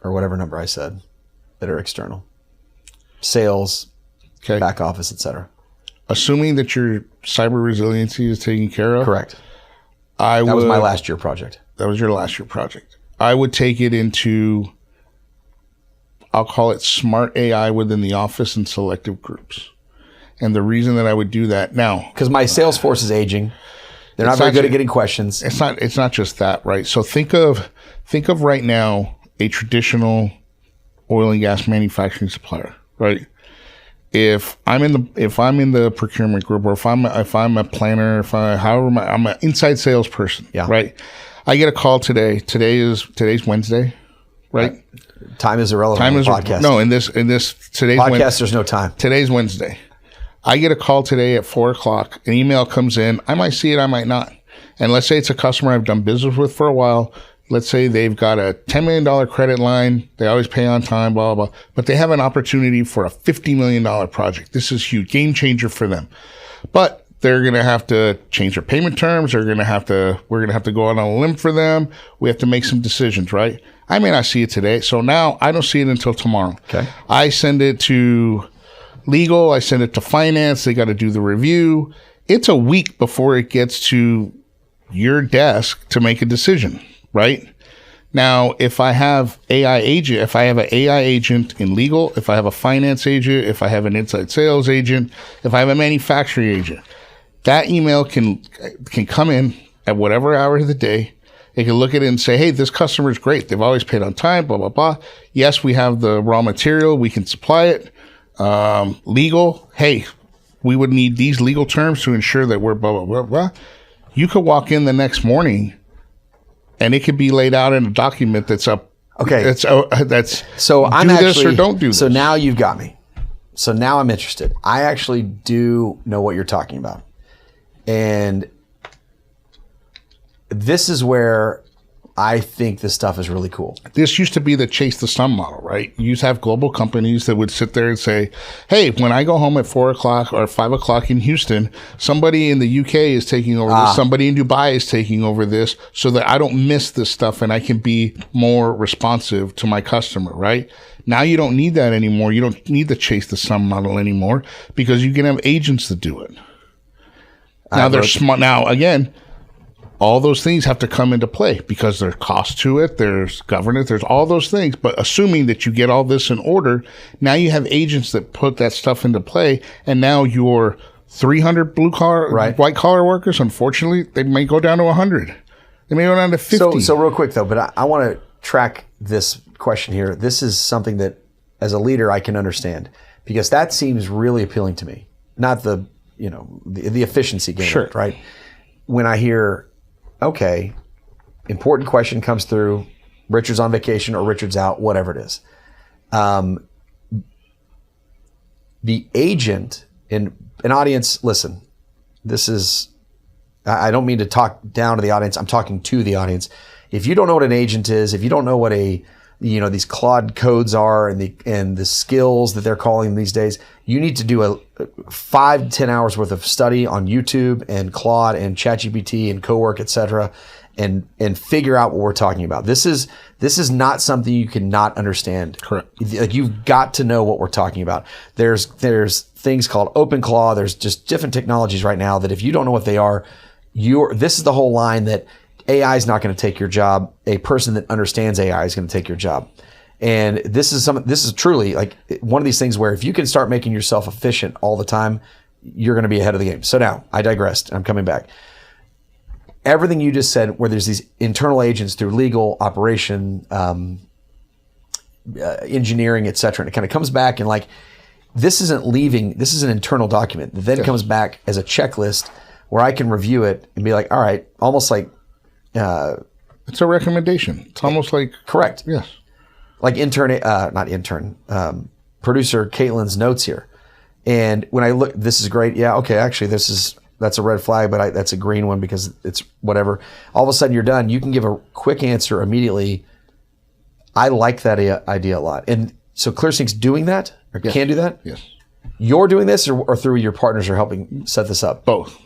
or whatever number I said that are external. Sales, back office, etc. Assuming that your cyber resiliency is taken care of. Correct. That was my last year project. That was your last year project. I would take it into, I'll call it smart AI within the office and selective groups. And the reason that I would do that now. Because my sales force is aging They're not very good at getting questions. It's not just that, right? So think of right now a traditional oil and gas manufacturing supplier, right? If I'm in the procurement group, or if I'm a planner, I'm an inside salesperson, right? I get a call today. Today's Wednesday, right? Time is irrelevant. Time is podcast. No, in this today's podcast. There's no time. Today's Wednesday. I get a call today at 4:00. An email comes in. I might see it. I might not. And let's say it's a customer I've done business with for a while. Let's say they've got a $10 million credit line. They always pay on time, blah, blah, blah. But they have an opportunity for a $50 million project. This is huge. Game changer for them. But they're going to have to change their payment terms. We're going to have to go out on a limb for them. We have to make some decisions, right? I may not see it today. So now I don't see it until tomorrow. Okay. I send it to legal. I send it to finance. They got to do the review. It's a week before it gets to your desk to make a decision. Right? Now, if I have an AI agent in legal, if I have a finance agent, if I have an inside sales agent, if I have a manufacturing agent, that email can come in at whatever hour of the day. They can look at it and say, hey, this customer is great. They've always paid on time, blah, blah, blah. Yes, we have the raw material. We can supply it. Legal, hey, we would need these legal terms to ensure that we're blah, blah, blah, blah. You could walk in the next morning and it could be laid out in a document that's up. Okay. That's so I'm do actually, this or don't do this. So now you've got me. So now I'm interested. I actually do know what you're talking about. And this is where I think this stuff is really cool. This used to be the chase the sun model, right? You used to have global companies that would sit there and say, hey, when I go home at 4:00 or 5:00 in Houston, somebody in the UK is taking over this, somebody in Dubai is taking over this, so that I don't miss this stuff and I can be more responsive to my customer, right? Now you don't need that anymore. You don't need the chase the sun model anymore because you can have agents that do it. Now they're smart. Now, again, all those things have to come into play because there's cost to it, there's governance, there's all those things. But assuming that you get all this in order, now you have agents that put that stuff into play, and now your 300 white collar workers, unfortunately, they may go down to 100. They may go down to 50. So real quick though, but I want to track this question here. This is something that, as a leader, I can understand because that seems really appealing to me. Not the efficiency game, sure, right? When I hear, okay, important question comes through, Richard's on vacation or Richard's out, whatever it is. The agent in an audience, listen, this is, I don't mean to talk down to the audience. I'm talking to the audience. If you don't know what an agent is, if you don't know what these Claude codes are and the skills that they're calling these days, you need to do a 5 to 10 hours worth of study on YouTube and Claude and ChatGPT and Cowork, etc., and figure out what we're talking about. This is not something you cannot understand. Correct. Like, you've got to know what we're talking about. There's things called OpenClaw. There's just different technologies right now that if you don't know what they are, this is the whole line that AI is not going to take your job. A person that understands AI is going to take your job. And this is truly like one of these things where if you can start making yourself efficient all the time, you're going to be ahead of the game. So now I digressed. I'm coming back. Everything you just said, where there's these internal agents through legal, operation, engineering, et cetera, and it kind of comes back and like, this isn't leaving. This is an internal document that then comes back as a checklist where I can review it and be like, all right, almost like, it's a recommendation. It's almost like correct. Yes. Like producer Caitlin's notes here. And when I look, this is great. Yeah. Okay. Actually, that's a red flag, but that's a green one because it's whatever. All of a sudden you're done. You can give a quick answer immediately. I like that idea a lot. And so ClearSync's doing that or can do that? Yes. You're doing this or through your partners are helping set this up? Both.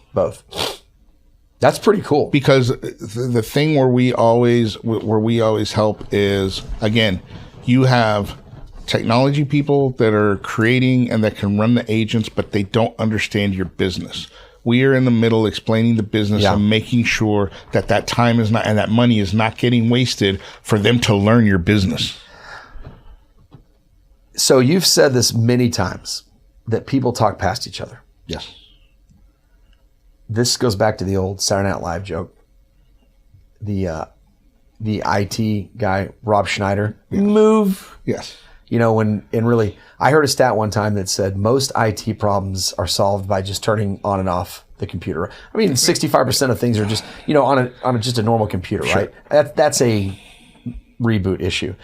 That's pretty cool. Because the thing where we always help is, again, you have technology people that are creating and that can run the agents, but they don't understand your business. We are in the middle explaining the business and making sure that time is not, and that money is not getting wasted for them to learn your business. So you've said this many times that people talk past each other. Yes. this goes back to the old Saturday Night Live joke. The IT guy, Rob Schneider, move. Yes. You know, I heard a stat one time that said most IT problems are solved by just turning on and off the computer. I mean, 65% of things are just, you know, on just a normal computer, sure. Right? That's a reboot issue.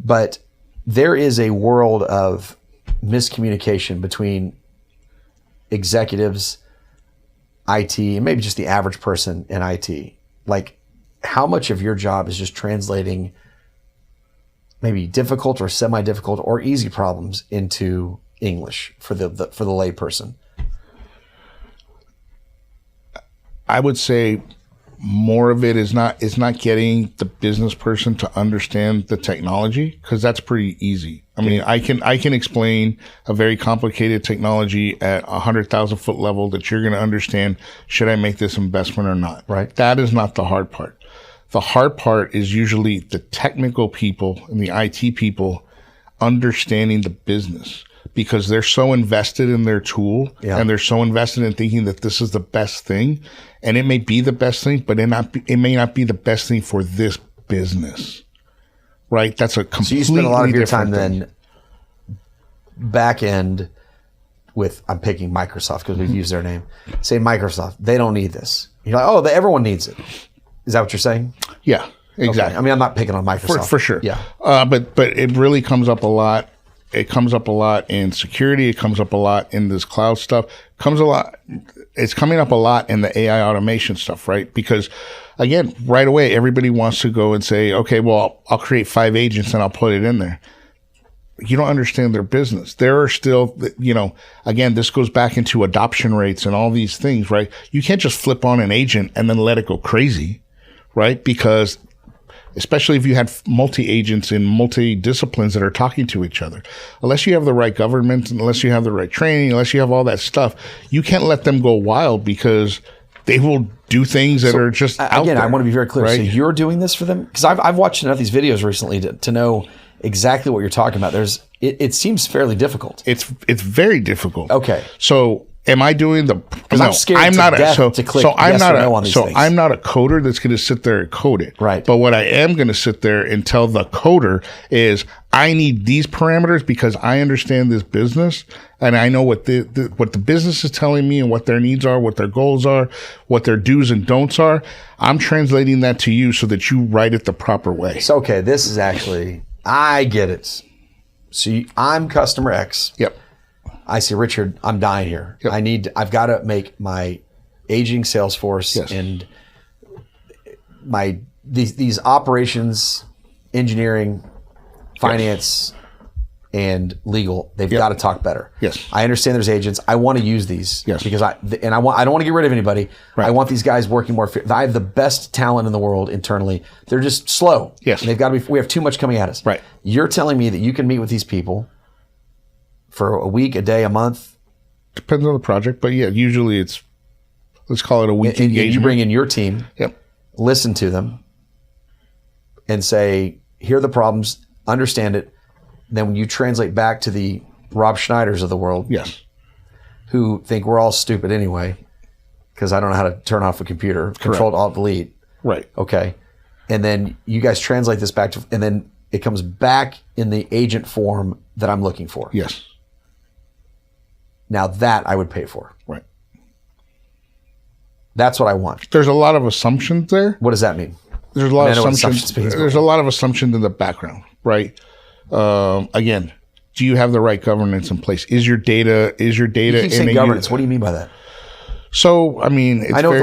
But there is a world of miscommunication between executives, IT, and maybe just the average person in IT. Like, how much of your job is just translating maybe difficult or semi-difficult or easy problems into English for the lay person? I would say more of it is not getting the business person to understand the technology, because that's pretty easy. I mean, I can explain a very complicated technology at 100,000 foot level that you're going to understand. Should I make this investment or not? Right. That is not the hard part. The hard part is usually the technical people and the IT people understanding the business, because they're so invested in their tool and they're so invested in thinking that this is the best thing. And it may be the best thing, but it may not be the best thing for this business. Right? That's a completely different. So you spend a lot of your time then back end with, I'm picking Microsoft because we've used their name. Say Microsoft, they don't need this. You're like, oh, everyone needs it. Is that what you're saying? Yeah, exactly. Okay. I mean, I'm not picking on Microsoft. For sure. Yeah. But it really comes up a lot. It comes up a lot in security. It comes up a lot in this cloud stuff. It's coming up a lot in the AI automation stuff, right? Because again, right away, everybody wants to go and say, okay, well, I'll create 5 agents and I'll put it in there. You don't understand their business. There are still, you know, again, this goes back into adoption rates and all these things, right? You can't just flip on an agent and then let it go crazy, right? Because especially if you have multi-agents in multi-disciplines that are talking to each other. Unless you have the right government, unless you have the right training, unless you have all that stuff, you can't let them go wild, because they will do things that are just out there. I want to be very clear. Right? So you're doing this for them? Because I've watched enough of these videos recently to know exactly what you're talking about. It seems fairly difficult. It's very difficult. Okay. So am I doing the? Because I'm scared to click yes or no on these things. I'm not a coder that's going to sit there and code it. Right. But what I am going to sit there and tell the coder is, I need these parameters because I understand this business and I know what the business is telling me and what their needs are, what their goals are, what their do's and don'ts are. I'm translating that to you so that you write it the proper way. So, okay, this is actually, I get it. So I'm customer X. Yep. I say, Richard, I'm dying here. Yep. I've got to make my aging Salesforce and these operations, engineering, finance, and legal, they've got to talk better. Yes. I understand there's agents. I want to use these because I don't want to get rid of anybody. Right. I want these guys working more. I have the best talent in the world internally. They're just slow. Yes. And they've got to be. We have too much coming at us. Right. You're telling me that you can meet with these people for a week, a day, a month? Depends on the project, but yeah, usually it's, let's call it a week engagement. And you bring in your team. Yep. Listen to them and say, here are the problems, understand it. Then when you translate back to the Rob Schneiders of the world, who think we're all stupid anyway, because I don't know how to turn off a computer, Control Alt Delete. Right. Okay. And then you guys translate this back to, and then it comes back in the agent form that I'm looking for. Yes. Now that I would pay for. Right. That's what I want. There's a lot of assumptions there. What does that mean? There's a lot of assumptions. There's a lot of assumptions in the background, right? Again, do you have the right governance in place? Is your data you keep saying governance? What do you mean by that? So, I mean, I know what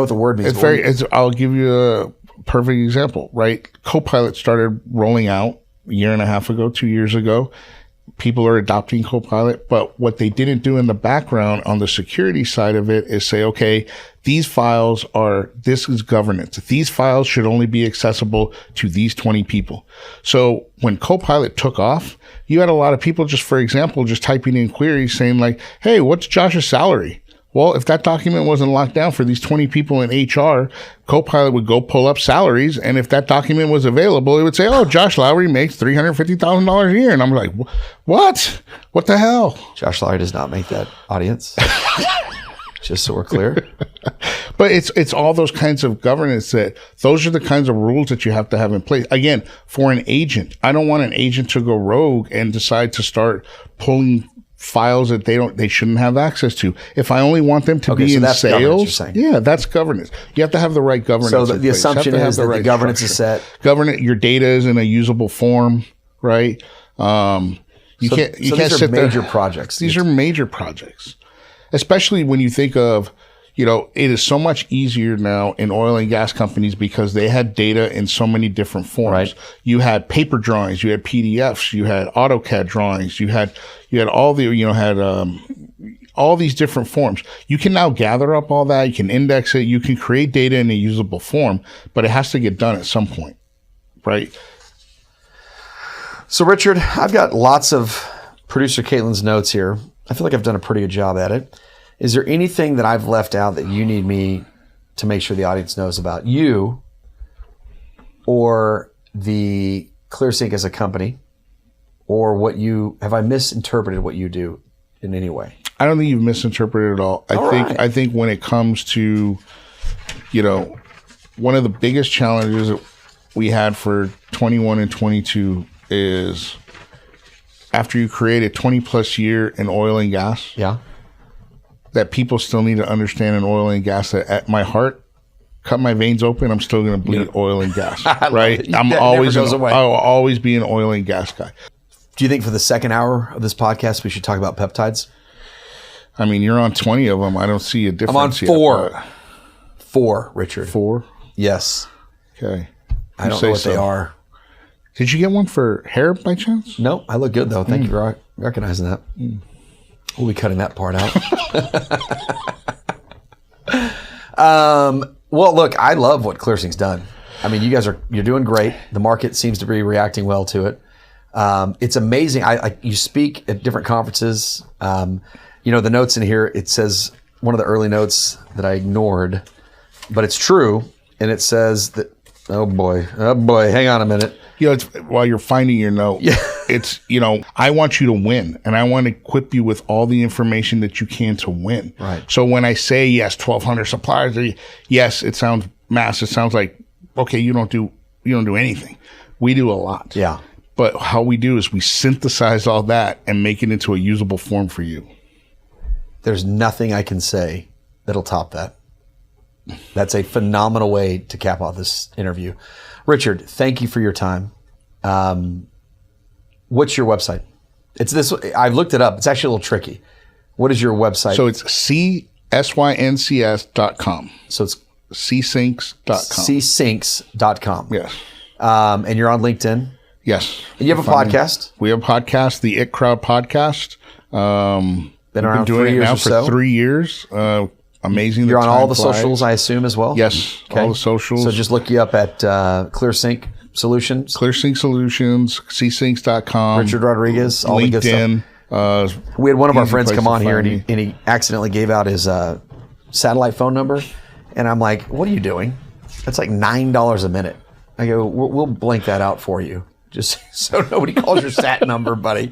the word means. I'll give you a perfect example, right? Copilot started rolling out a year and a half ago, 2 years ago. People are adopting Copilot, but what they didn't do in the background on the security side of it is say, okay, this is governance. These files should only be accessible to these 20 people. So when Copilot took off, you had a lot of people just typing in queries saying like, hey, what's Josh's salary? Well, if that document wasn't locked down for these 20 people in HR, Copilot would go pull up salaries. And if that document was available, it would say, oh, Josh Lowry makes $350,000 a year. And I'm like, what? What the hell? Josh Lowry does not make that, audience. Just so we're clear. But it's all those kinds of governance those are the kinds of rules that you have to have in place. Again, for an agent, I don't want an agent to go rogue and decide to start pulling files that they shouldn't have access to. If I only want them to be in sales, that's governance. You have to have the right governance. So the assumption is that the governance is set. Your data is in a usable form, right? You can't these are major projects. These are major projects, especially when you think of, it is so much easier now in oil and gas companies because they had data in so many different forms. Right. You had paper drawings, you had PDFs, you had AutoCAD drawings, you had all all these different forms. You can now gather up all that. You can index it. You can create data in a usable form, but it has to get done at some point, right? So, Richard, I've got lots of producer Caitlin's notes here. I feel like I've done a pretty good job at it. Is there anything that I've left out that you need me to make sure the audience knows about you or the ClearSync as a company, or have I misinterpreted what you do in any way? I don't think you've misinterpreted at all. I think when it comes to, one of the biggest challenges that we had for 21 and 22 is after you create a 20 plus year in oil and gas. Yeah. That people still need to understand in oil and gas that at my heart, cut my veins open, I'm still going to bleed oil and gas, right? I'll always be an oil and gas guy. Do you think for the second hour of this podcast, we should talk about peptides? I mean, you're on 20 of them. I don't see a difference. I'm on 4. 4, Richard. 4? Yes. Okay. I don't know what they are. Did you get one for hair by chance? No, I look good though. Thank you for recognizing that. We'll be cutting that part out. Well, look, I love what ClearSync's done. I mean, you're doing great. The market seems to be reacting well to it. It's amazing. You speak at different conferences. The notes in here, it says one of the early notes that I ignored, but it's true. And it says that, oh boy, hang on a minute. While you're finding your note, it's, I want you to win, and I want to equip you with all the information that you can to win. Right. So when I say, yes, 1,200 suppliers, yes, it sounds massive. It sounds like, okay, you don't do anything. We do a lot. Yeah. But how we do is we synthesize all that and make it into a usable form for you. There's nothing I can say that'll top that. That's a phenomenal way to cap off this interview. Richard, thank you for your time. What's your website? It's this. I've looked it up. It's actually a little tricky. What is your website? So it's CSYNCS.com. So it's CSyncs.com. CSyncs.com. Yes. And you're on LinkedIn? Yes. And you have a podcast? We have a podcast, the It Crowd Podcast. Been around 3 years or so? For 3 years. Amazing. You're on all the socials, I assume, as well? Yes, okay. All the socials. So just look you up at ClearSync Solutions. ClearSync Solutions, csyncs.com. Richard Rodriguez, all LinkedIn, the good stuff. We had one of our friends come on here, and he accidentally gave out his satellite phone number. And I'm like, what are you doing? That's like $9 a minute. I go, we'll blank that out for you, just so nobody calls your sat number, buddy.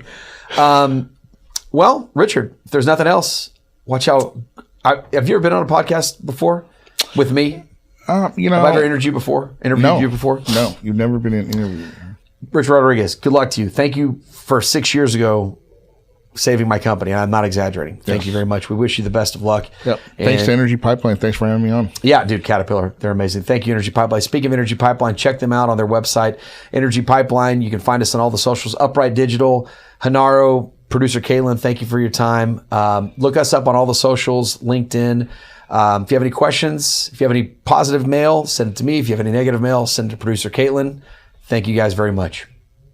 Well, Richard, if there's nothing else, watch out. Have you ever been on a podcast before with me? Have I ever interviewed you before? No, you've never been in an interview. Rich Rodriguez, good luck to you. Thank you for 6 years ago saving my company. I'm not exaggerating. Thank you very much. We wish you the best of luck. Yep. Thanks to Energy Pipeline. Thanks for having me on. Yeah, dude, Caterpillar. They're amazing. Thank you, Energy Pipeline. Speaking of Energy Pipeline, check them out on their website, Energy Pipeline. You can find us on all the socials, Upright Digital, Hanaro, producer Caitlin, thank you for your time. Look us up on all the socials, LinkedIn. If you have any questions, if you have any positive mail, send it to me. If you have any negative mail, send it to producer Caitlin. Thank you guys very much.